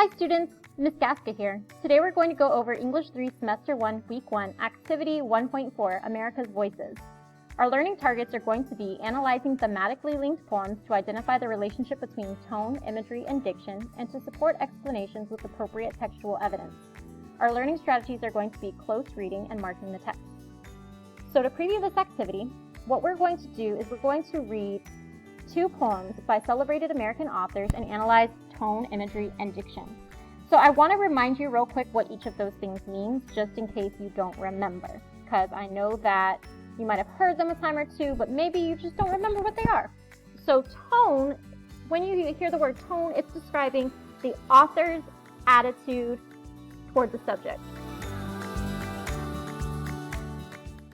Hi students, Ms. Gaska here. Today we're going to go over English 3 Semester 1, Week 1, Activity 1.4, America's Voices. Our learning targets are going to be analyzing thematically linked poems to identify the relationship between tone, imagery, and diction, and to support explanations with appropriate textual evidence. Our learning strategies are going to be close reading and marking the text. So to preview this activity, what we're going to do is we're going to read 2 poems by celebrated American authors and analyze tone, imagery, and diction. So I want to remind you real quick what each of those things means, just in case you don't remember, because I know that you might have heard them a time or two, but maybe you just don't remember what they are. So tone, when you hear the word tone, it's describing the author's attitude toward the subject.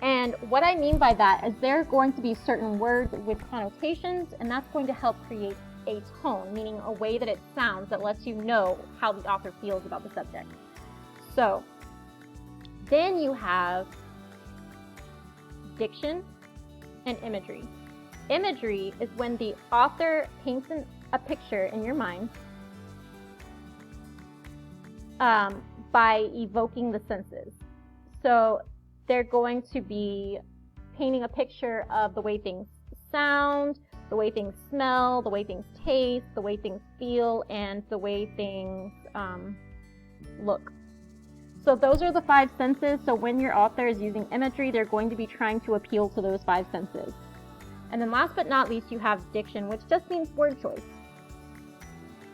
And what I mean by that is there are going to be certain words with connotations, and that's going to help create a tone, meaning a way that it sounds that lets you know how the author feels about the subject. So then you have diction and imagery. Imagery is when the author paints a picture in your mind by evoking the senses. So they're going to be painting a picture of the way things sound, the way things smell, the way things taste, the way things feel, and the way things look. So those are the 5 senses. So when your author is using imagery, they're going to be trying to appeal to those 5 senses. And then last but not least, you have diction, which just means word choice.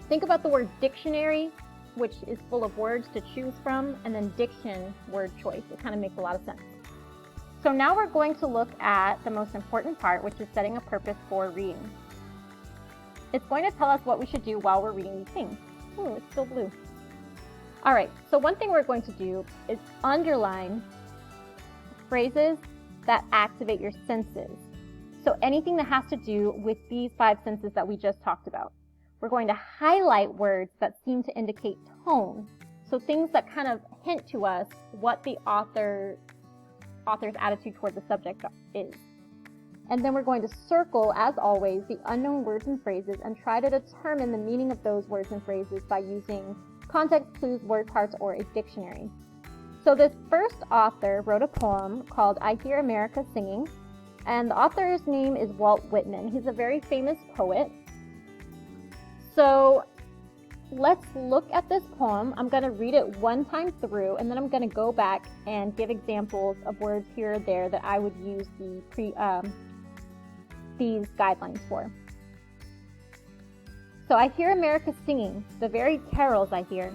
Think about the word dictionary, which is full of words to choose from, and then diction, word choice. It kind of makes a lot of sense. So now we're going to look at the most important part, which is setting a purpose for reading. It's going to tell us what we should do while we're reading these things. Ooh, it's still blue. All right, so one thing we're going to do is underline phrases that activate your senses. So anything that has to do with these 5 senses that we just talked about. We're going to highlight words that seem to indicate tone. So things that kind of hint to us what the author's attitude toward the subject is. And then we're going to circle, as always, the unknown words and phrases and try to determine the meaning of those words and phrases by using context clues, word parts, or a dictionary. So this first author wrote a poem called I Hear America Singing, and the author's name is Walt Whitman. He's a very famous poet. So let's look at this poem. I'm going to read it one time through, and then I'm going to go back and give examples of words here or there that I would use these guidelines for. So I hear America singing, the very carols I hear,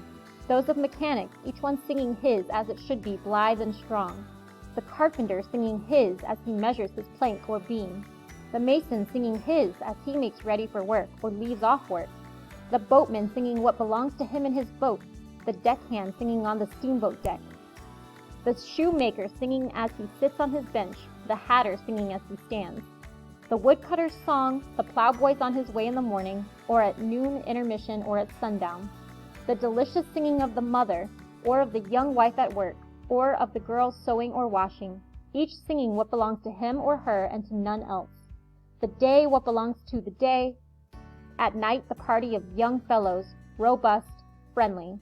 those of mechanics, each one singing his as it should be, blithe and strong. The carpenter singing his as he measures his plank or beam. The mason singing his as he makes ready for work or leaves off work. The boatman singing what belongs to him in his boat, the deckhand singing on the steamboat deck. The shoemaker singing as he sits on his bench, the hatter singing as he stands. The woodcutter's song, the plowboy's on his way in the morning, or at noon intermission or at sundown. The delicious singing of the mother, or of the young wife at work, or of the girl sewing or washing, each singing what belongs to him or her and to none else. The day what belongs to the day. At night the party of young fellows, robust, friendly,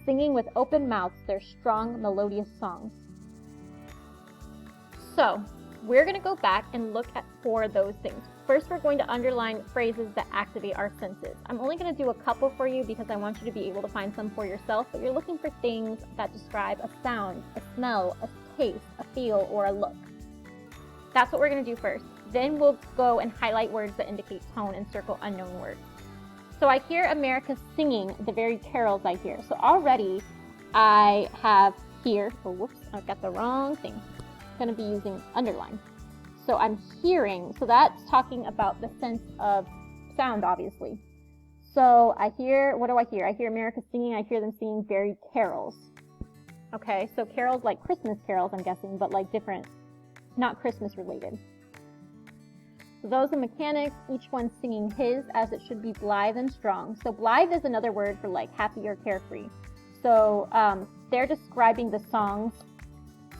singing with open mouths their strong, melodious songs. So, we're going to go back and look for those things. First, we're going to underline phrases that activate our senses. I'm only going to do a couple for you because I want you to be able to find some for yourself, but you're looking for things that describe a sound, a smell, a taste, a feel, or a look. That's what we're going to do first. Then we'll go and highlight words that indicate tone and circle unknown words. So I hear America singing the very carols I hear. So already I have here, oh whoops, I've got the wrong thing. I'm going to be using underline. So I'm hearing, so that's talking about the sense of sound, obviously. So I hear, what do I hear? I hear America singing, I hear them singing very carols. Okay, so carols like Christmas carols, I'm guessing, but like different, not Christmas related. So those are mechanics, each one singing his as it should be blithe and strong. So blithe is another word for like happy or carefree. So they're describing the songs.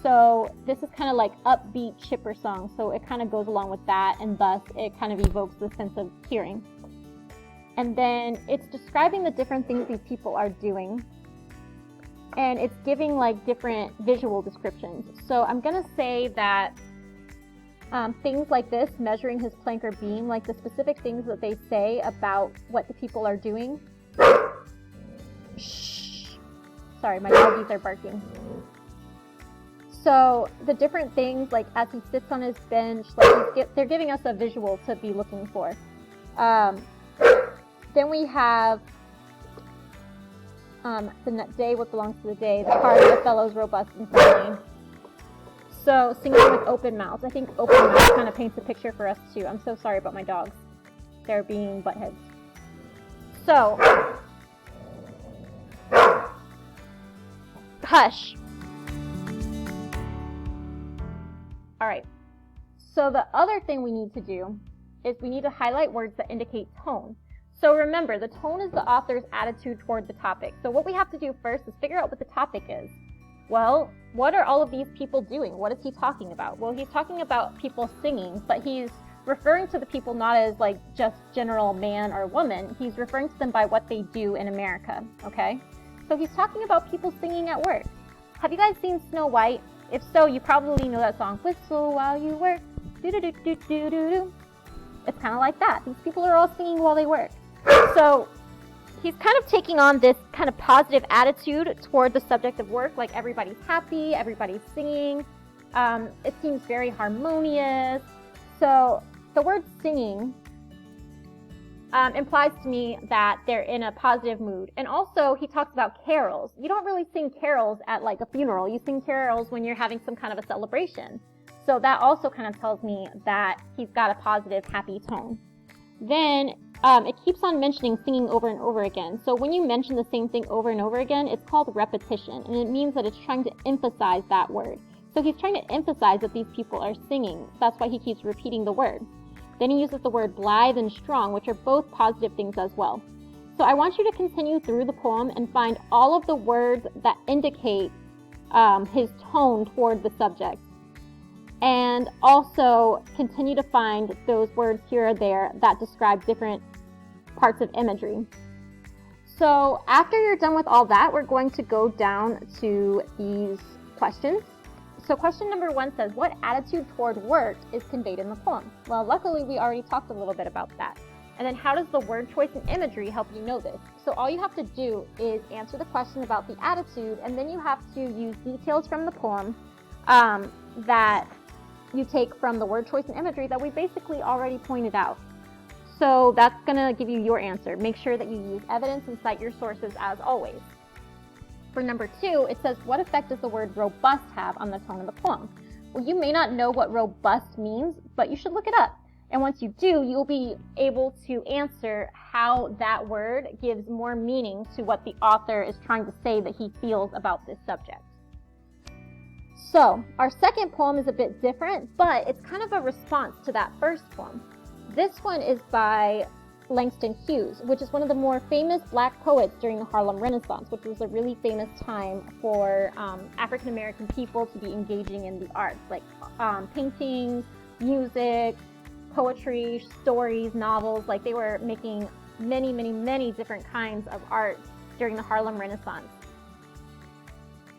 So this is kind of like upbeat, chipper songs. So it kind of goes along with that, and thus it kind of evokes the sense of hearing. And then it's describing the different things these people are doing. And it's giving like different visual descriptions. So I'm gonna say that things like this, measuring his plank or beam, like the specific things that they say about what the people are doing. Shh. Sorry, my doggies are barking. So the different things, like as he sits on his bench, like they're giving us a visual to be looking for. Then we have the day, what belongs to the day, the party, the fellows, robust and friendly. So singing with open mouths. I think open mouths kind of paints a picture for us too. I'm so sorry about my dogs. They're being buttheads. So, hush. All right. So the other thing we need to do is we need to highlight words that indicate tone. So remember, the tone is the author's attitude toward the topic. So what we have to do first is figure out what the topic is. Well, what are all of these people doing? What is he talking about? Well, he's talking about people singing, but he's referring to the people not as like just general man or woman. He's referring to them by what they do in America, okay? So he's talking about people singing at work. Have you guys seen Snow White? If so, you probably know that song, Whistle While You Work, do-do-do-do-do-do-do. It's kind of like that. These people are all singing while they work. So he's kind of taking on this kind of positive attitude toward the subject of work, like everybody's happy, everybody's singing. It seems very harmonious. So the word singing implies to me that they're in a positive mood. And also he talks about carols. You don't really sing carols at like a funeral. You sing carols when you're having some kind of a celebration. So that also kind of tells me that he's got a positive, happy tone. Then it keeps on mentioning singing over and over again. So when you mention the same thing over and over again, it's called repetition, and it means that it's trying to emphasize that word. So he's trying to emphasize that these people are singing. That's why he keeps repeating the word. Then he uses the word blithe and strong, which are both positive things as well. So I want you to continue through the poem and find all of the words that indicate his tone toward the subject. And also continue to find those words here or there that describe different parts of imagery. So after you're done with all that, we're going to go down to these questions. So question number 1 says, what attitude toward work is conveyed in the poem? Well, luckily we already talked a little bit about that. And then how does the word choice and imagery help you know this? So all you have to do is answer the question about the attitude, and then you have to use details from the poem that you take from the word choice and imagery that we basically already pointed out. So that's going to give you your answer. Make sure that you use evidence and cite your sources as always. For number 2, it says, what effect does the word robust have on the tone of the poem? Well, you may not know what robust means, but you should look it up. And once you do, you'll be able to answer how that word gives more meaning to what the author is trying to say that he feels about this subject. So, our second poem is a bit different, but it's kind of a response to that first poem. This one is by Langston Hughes, which is one of the more famous black poets during the Harlem Renaissance, which was a really famous time for African American people to be engaging in the arts, like painting, music, poetry, stories, novels. Like they were making many different kinds of art during the Harlem Renaissance,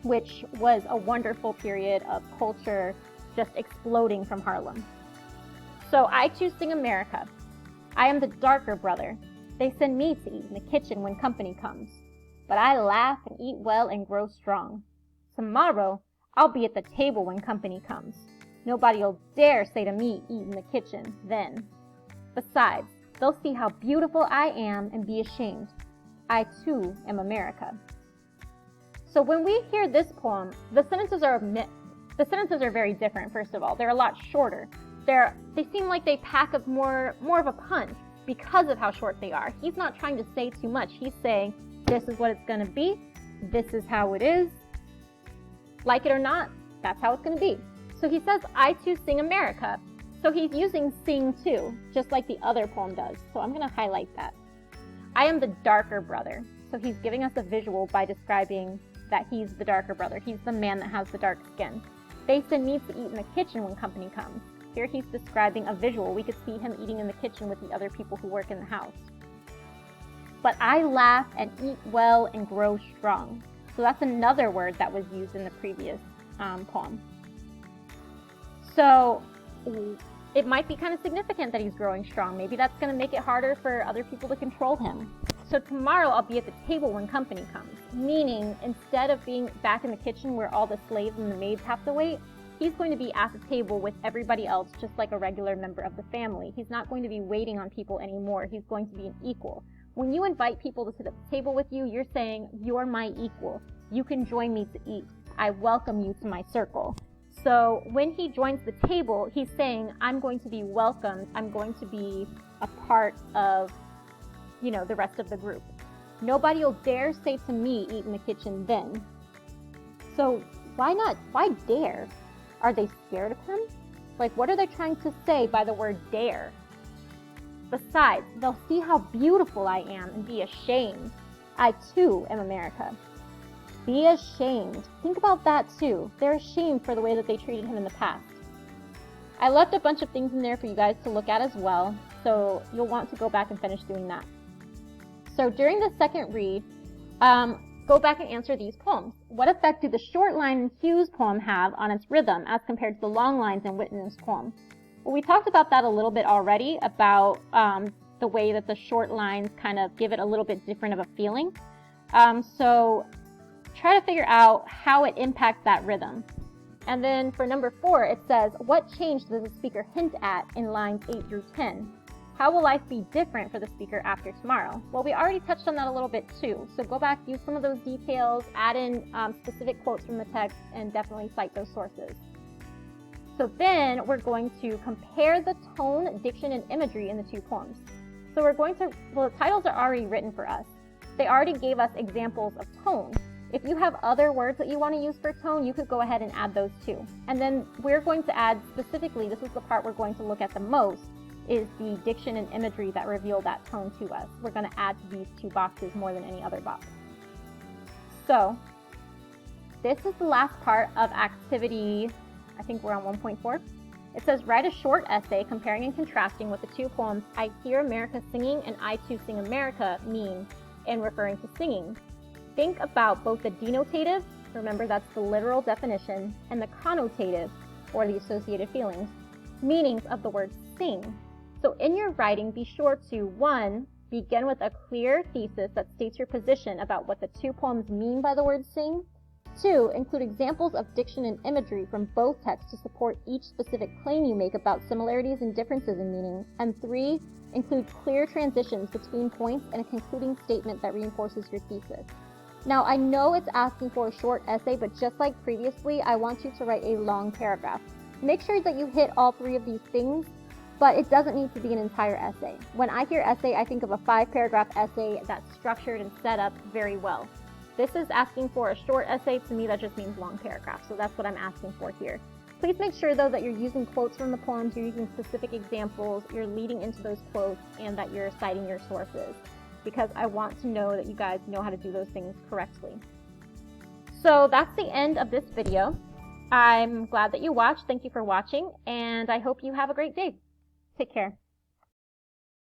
which was a wonderful period of culture just exploding from Harlem. So I too sing America. I am the darker brother. They send me to eat in the kitchen when company comes. But I laugh and eat well and grow strong. Tomorrow, I'll be at the table when company comes. Nobody'll dare say to me, eat in the kitchen, then. Besides, they'll see how beautiful I am and be ashamed. I too am America. So when we hear this poem, the sentences are very different, first of all. They're a lot shorter. They seem like they pack up more of a punch because of how short they are. He's not trying to say too much. He's saying, this is what it's going to be. This is how it is. Like it or not, that's how it's going to be. So he says, I too sing America. So he's using sing too, just like the other poem does. So I'm going to highlight that. I am the darker brother. So he's giving us a visual by describing that he's the darker brother. He's the man that has the dark skin. They send me to eat in the kitchen when company comes. Here he's describing a visual. We could see him eating in the kitchen with the other people who work in the house. but I laugh and eat well and grow strong. So that's another word that was used in the previous poem. So it might be kind of significant that he's growing strong. Maybe that's going to make it harder for other people to control him. So tomorrow I'll be at the table when company comes, meaning instead of being back in the kitchen where all the slaves and the maids have to wait, he's going to be at the table with everybody else just like a regular member of the family. He's not going to be waiting on people anymore. He's going to be an equal. When you invite people to sit at the table with you, you're saying, you're my equal. You can join me to eat. I welcome you to my circle. So when he joins the table, he's saying, I'm going to be welcomed. I'm going to be a part of, the rest of the group. Nobody will dare say to me, eat in the kitchen then. So why not? Why dare? Are they scared of him? Like, what are they trying to say by the word dare? Besides, they'll see how beautiful I am and be ashamed. I too am America. Be ashamed. Think about that too. They're ashamed for the way that they treated him in the past. I left a bunch of things in there for you guys to look at as well, so you'll want to go back and finish doing that. So during the second read, go back and answer these poems. What effect do the short line in Hugh's poem have on its rhythm as compared to the long lines in Whitman's poem? Well, we talked about that a little bit already, about the way that the short lines kind of give it a little bit different of a feeling. So try to figure out how it impacts that rhythm. And then for number 4, it says, what change does the speaker hint at in lines 8 through 10? How will life be different for the speaker after tomorrow? Well, we already touched on that a little bit too. So go back, use some of those details, add in specific quotes from the text, and definitely cite those sources. So then we're going to compare the tone, diction, and imagery in the two poems. So we're going to, well, the titles are already written for us. They already gave us examples of tone. If you have other words that you want to use for tone, you could go ahead and add those too. And then we're going to add specifically, this is the part we're going to look at the most, is the diction and imagery that reveal that tone to us. We're going to add to these two boxes more than any other box. So this is the last part of activity, I think we're on 1.4. It says, write a short essay comparing and contrasting what the two poems I Hear America Singing and I Too Sing America mean in referring to singing. Think about both the denotative, remember that's the literal definition, and the connotative, or the associated feelings, meanings of the word sing. So in your writing, be sure to 1. Begin with a clear thesis that states your position about what the two poems mean by the word sing. 2. Include examples of diction and imagery from both texts to support each specific claim you make about similarities and differences in meaning. And 3. Include clear transitions between points and a concluding statement that reinforces your thesis. Now, I know it's asking for a short essay, but just like previously, I want you to write a long paragraph. Make sure that you hit all 3 of these things, but it doesn't need to be an entire essay. When I hear essay, I think of a 5-paragraph essay that's structured and set up very well. This is asking for a short essay. To me, that just means long paragraph, so that's what I'm asking for here. Please make sure, though, that you're using quotes from the poems, you're using specific examples, you're leading into those quotes, and that you're citing your sources, because I want to know that you guys know how to do those things correctly. So that's the end of this video. I'm glad that you watched. Thank you for watching, and I hope you have a great day. Take care.